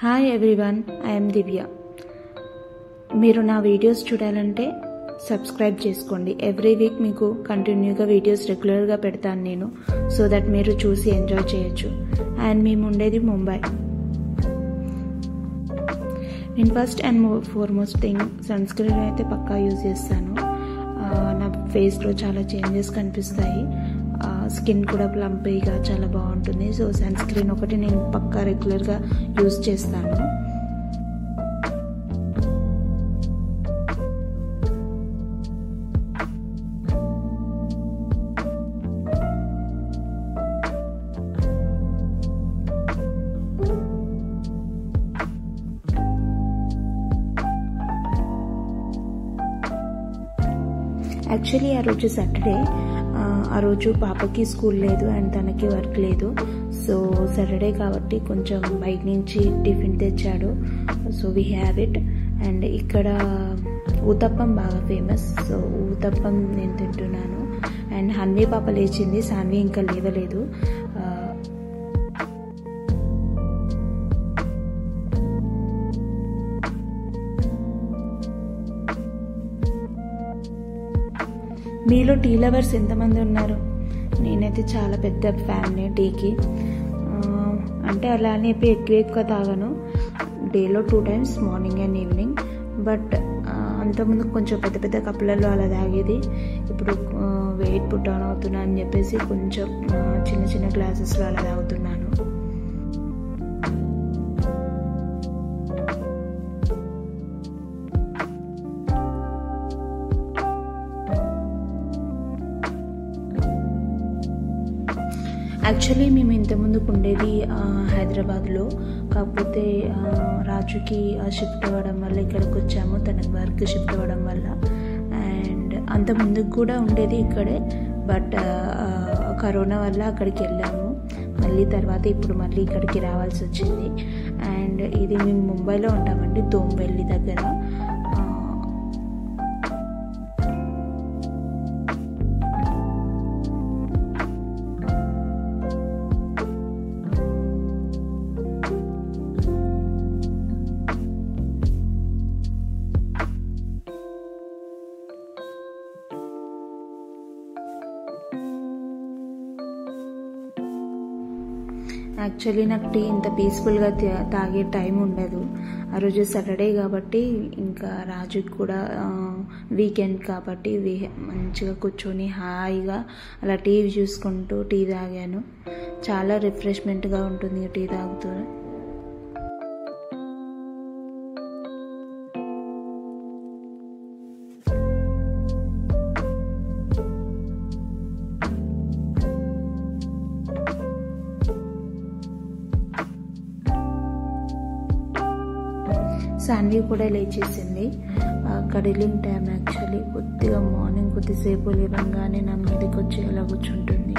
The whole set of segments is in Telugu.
హాయ్ ఎవ్రీవన్, ఐఎమ్ దివ్య. మీరు నా వీడియోస్ చూడాలంటే సబ్స్క్రైబ్ చేసుకోండి. ఎవ్రీ వీక్ మీకు కంటిన్యూగా వీడియోస్ రెగ్యులర్గా పెడతాను నేను, సో దట్ మీరు చూసి ఎంజాయ్ చేయొచ్చు. అండ్ మేము ఉండేది ముంబై. నేను first and foremost thing sunscreen అయితే పక్కా యూజ్ చేస్తాను. నా ఫేస్లో చాలా చేంజెస్ కనిపిస్తాయి. స్కిన్ కూడా ప్లంపీగా చాలా బాగుంటుంది. సో సన్ స్క్రీన్ ఒకటి నేను పక్కా రెగ్యులర్గా యూజ్ చేస్తాను. యాక్చువల్లీ ఆ రోజు సాటర్డే. ఆ రోజు పాపకి స్కూల్ లేదు అండ్ తనకి వర్క్ లేదు. సో సాటర్డే కాబట్టి కొంచెం బయట నుంచి టిఫిన్ తెచ్చాడు. So we have it. And ఇక్కడ ఊతప్పం బాగా ఫేమస్. సో ఊతప్పం నేను తింటున్నాను. అండ్ హన్వీ పాప లేచింది, సాన్వి ఇంకా లేవలేదు. మీలో టీ లవర్స్ ఎంతమంది ఉన్నారు? నేనైతే చాలా పెద్ద ఫ్యాన్ని టీకి. అంటే అలా అని ఎక్కువ తాగాను. డేలో 2 times, morning and evening. But అంతకుముందు కొంచెం పెద్ద పెద్ద కప్పులలో అలా తాగేది. ఇప్పుడు వెయిట్ పుట్ ఆన్ అవుతున్నా అని చెప్పేసి కొంచెం చిన్న చిన్న గ్లాసెస్లో అలా తాగుతున్నాను. యాక్చువల్లీ మేము ఇంతకుముందుకు ఉండేది హైదరాబాద్లో. కాకపోతే రాజుకి షిఫ్ట్ అవ్వడం వల్ల ఇక్కడికి వచ్చాము, తనకు వర్క్ షిఫ్ట్ అవ్వడం వల్ల. అండ్ అంత ముందుకు కూడా ఉండేది ఇక్కడే. బట్ కరోనా వల్ల అక్కడికి వెళ్ళాము. మళ్ళీ తర్వాత ఇప్పుడు మళ్ళీ ఇక్కడికి రావాల్సి వచ్చింది. అండ్ ఇది మేము ముంబైలో ఉంటామండి, దోంబెల్లి దగ్గర. యాక్చువల్లీ నాకు టీ ఇంత పీస్ఫుల్గా తాగే టైం ఉండదు. ఆ రోజు సాటర్డే కాబట్టి, ఇంకా రాజుకి కూడా వీకెండ్ కాబట్టి మంచిగా కూర్చొని హాయిగా అలా టీవీ చూసుకుంటూ టీ తాగాను. చాలా రిఫ్రెష్మెంట్గా ఉంటుంది టీ తాగుతూ. సాన్వి కూడా లేచేసింది. Cuddling time actually. కొద్దిగా మార్నింగ్ కొద్దిసేపు లేవంగానే నా మీదకి వచ్చి అలా కూర్చుంటుంది.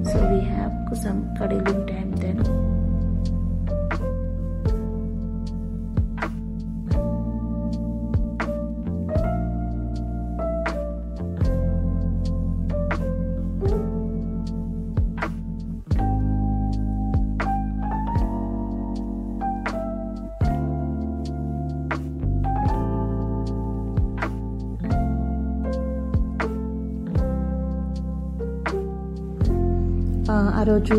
So we have some cuddling time then. ఆ రోజు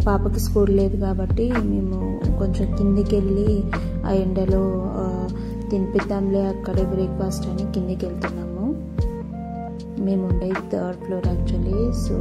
పాపకి స్కూల్ లేదు కాబట్టి మేము కొంచెం కిందికి వెళ్ళి ఆ ఎండలో తినిపిద్దాంలే అక్కడే బ్రేక్ఫాస్ట్ అని కిందికి వెళ్తున్నాము. మేము ఉండేది 3rd floor యాక్చువల్లీ. సో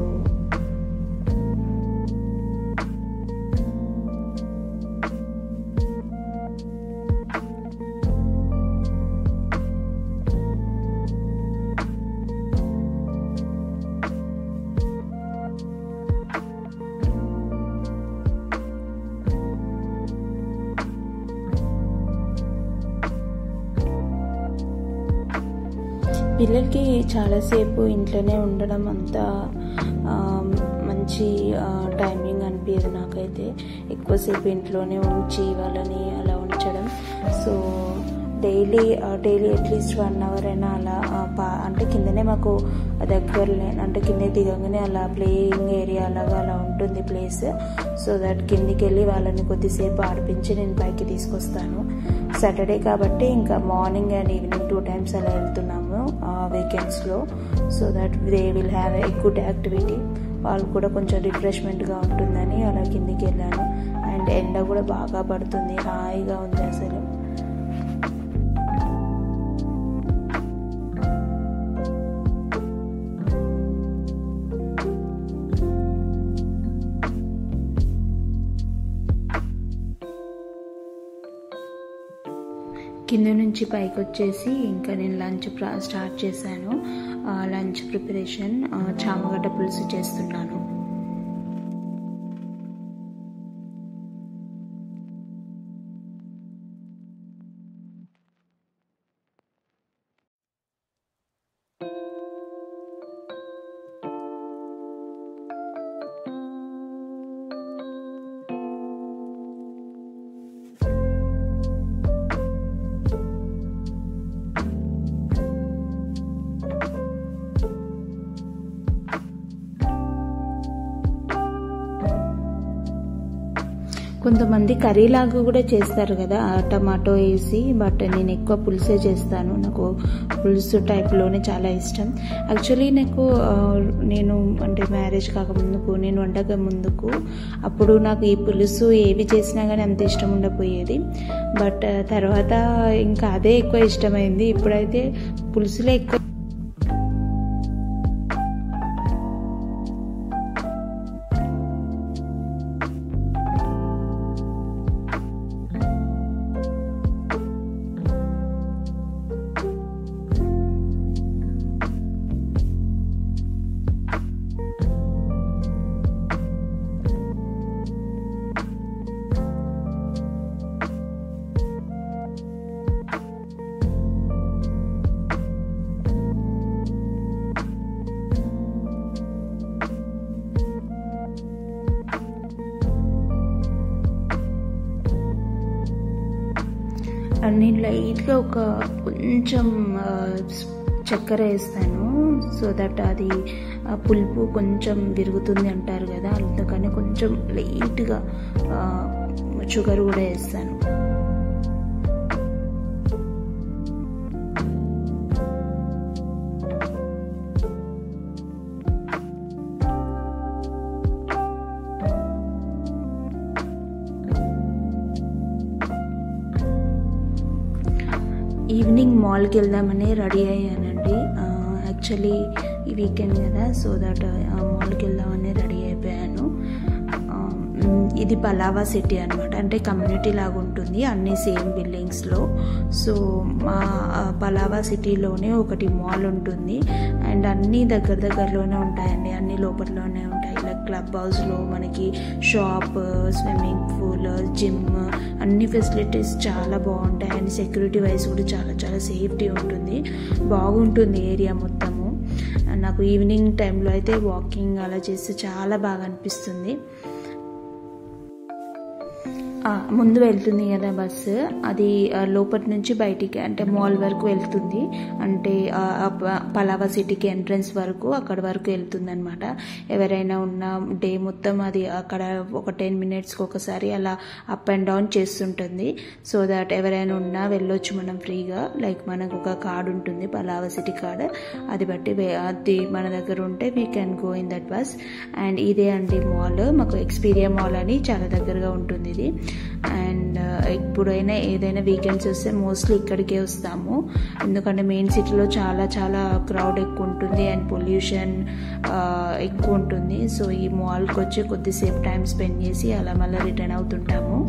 పిల్లలకి చాలాసేపు ఇంట్లోనే ఉండడం అంత మంచి టైమింగ్ అనిపించదు నాకైతే. ఎక్కువసేపు ఇంట్లోనే ఉంచి వాళ్ళని అలా ఉంచడం. సో డైలీ అట్లీస్ట్ 1 అవర్ అయినా అలా అంటే కిందనే మాకు దగ్గరలే, అంటే కింద దిగంగానే అలా ప్లేయింగ్ ఏరియా లాగా అలా ఉంటుంది ప్లేస్. సో దట్ కిందికి వెళ్ళి వాళ్ళని కొద్దిసేపు ఆడిపించి నేను పైకి తీసుకొస్తాను. సాటర్డే కాబట్టి ఇంకా మార్నింగ్ అండ్ ఈవినింగ్ 2 టైమ్స్ అలా వెళ్తున్నాము వీకెండ్స్లో. So that they will have a good activity, వాళ్ళు కూడా కొంచెం రిఫ్రెష్మెంట్గా ఉంటుందని అలా కిందికి వెళ్ళాను. అండ్ ఎండ కూడా బాగా పడుతుంది, హాయిగా ఉంది అసలు. కింద నుంచి పైకి వచ్చేసి ఇంకా నేను లంచ్ స్టార్ట్ చేశాను. లంచ్ ప్రిపరేషన్ చామగడ్డ పులుసు చేస్తున్నాను. కొంతమంది కర్రీలాగా కూడా చేస్తారు కదా టమాటో వేసి, బట్ నేను ఎక్కువ పులుసే చేస్తాను. నాకు పులుసు టైప్లోనే చాలా ఇష్టం. యాక్చువల్లీ నేను అంటే మ్యారేజ్ కాకముందుకు, నేను వండక ముందుకు అప్పుడు నాకు ఈ పులుసు ఏవి చేసినా కానీ అంత ఇష్టం ఉండకపోయేది. బట్ తర్వాత ఇంకా అదే ఎక్కువ ఇష్టమైంది. ఇప్పుడైతే పులుసులే ఎక్కువ. నేను లైట్గా కొంచెం చక్కెర వేస్తాను. సో దట్ అది పులుపు కొంచెం విరుగుతుంది అంటారు కదా, అందుకని కొంచెం లైట్గా షుగర్ కూడా వేస్తాను. ఈవినింగ్ మాల్కి వెళ్దామని రెడీ అయ్యానండి. యాక్చువల్లీ ఈ వీకెండ్ కదా, సో దట్ మాల్కి వెళ్దామని రెడీ అయిపోయాను. ఇది పలావా సిటీ అనమాట, అంటే కమ్యూనిటీ లాగా ఉంటుంది, అన్ని సేమ్ బిల్డింగ్స్లో. సో మా పలావా సిటీలోనే ఒకటి మాల్ ఉంటుంది అండ్ అన్నీ దగ్గరలోనే ఉంటాయండి, అన్నీ లోపలలోనే ఉంటాయి. లైక్ క్లబ్ హౌస్లో మనకి షాప్, స్విమ్మింగ్ పూల్, జిమ్, అన్ని ఫెసిలిటీస్ చాలా బాగుంటాయి. అండ్ సెక్యూరిటీ వైజ్ కూడా చాలా సేఫ్టీ ఉంటుంది, బాగుంటుంది ఏరియా మొత్తము. నాకు ఈవినింగ్ టైంలో అయితే వాకింగ్ అలా చేస్తే చాలా బాగా అనిపిస్తుంది. ముందు వెళ్తుంది కదా బస్సు, అది లోపటి నుంచి బయటికి అంటే మాల్ వరకు వెళ్తుంది, అంటే పలావా సిటీకి ఎంట్రన్స్ వరకు అక్కడ వరకు వెళ్తుంది అనమాట. ఎవరైనా ఉన్న డే మొత్తం అది అక్కడ ఒక 10 minutesకి ఒకసారి అలా అప్ అండ్ డౌన్ చేస్తుంటుంది. సో దట్ ఎవరైనా ఉన్నా వెళ్ళొచ్చు మనం ఫ్రీగా. లైక్ మనకు ఒక కార్డు ఉంటుంది, పలావా సిటీ కార్డు, అది బట్టి అది మన దగ్గర ఉంటే we can go in that bus. And ఇదే అండి మాల్, మాకు ఎక్స్పీరియా మాల్ అని చాలా దగ్గరగా ఉంటుంది ఇది. అండ్ ఎప్పుడైనా ఏదైనా వీకెండ్స్ వస్తే మోస్ట్లీ ఇక్కడికే వస్తాము, ఎందుకంటే మెయిన్ సిటీలో చాలా క్రౌడ్ ఎక్కువ ఉంటుంది అండ్ పొల్యూషన్ ఎక్కువ ఉంటుంది. సో ఈ మాల్కి వచ్చి కొద్దిసేపు టైం స్పెండ్ చేసి అలా మళ్ళీ రిటర్న్ అవుతుంటాము.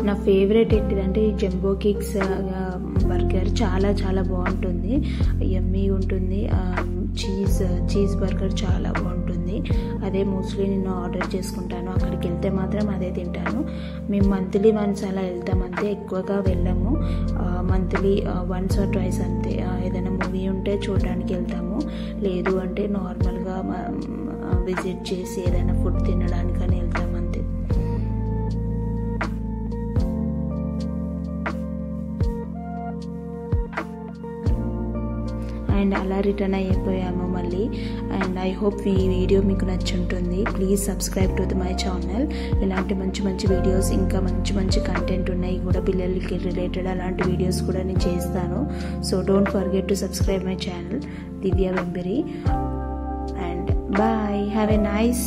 నా ఫేవరెట్ ఏంటిదంటే ఈ జంబో కేక్స్ బర్గర్ చాలా చాలా బాగుంటుంది, యమ్మీ ఉంటుంది. చీజ్ బర్గర్ చాలా బాగుంటుంది. అదే మోస్ట్లీ నేను ఆర్డర్ చేసుకుంటాను, అక్కడికి వెళ్తే మాత్రం అదే తింటాను. మేము మంత్లీ వన్స్ అలా వెళ్తాం అంతే, ఎక్కువగా వెళ్ళము. మంత్లీ వన్స్ ఆర్ ట్వైస్ అంతే. ఏదైనా మూవీ ఉంటే చూడడానికి వెళ్తాము, లేదు అంటే నార్మల్గా విజిట్ చేసి ఏదైనా ఫుడ్ తినడానికని వెళ్తాం అంతే. అండ్ అలా రిటర్న్ అయిపోయాము మళ్ళీ. అండ్ ఐ హోప్ ఈ వీడియో మీకు నచ్చుంటుంది. Please subscribe to my channel. ఇలాంటి మంచి మంచి వీడియోస్, ఇంకా మంచి మంచి కంటెంట్ ఉన్నాయి కూడా పిల్లలకి రిలేటెడ్, అలాంటి వీడియోస్ కూడా నేను చేస్తాను. So don't forget to subscribe my channel Divya Vembari. And bye, have a nice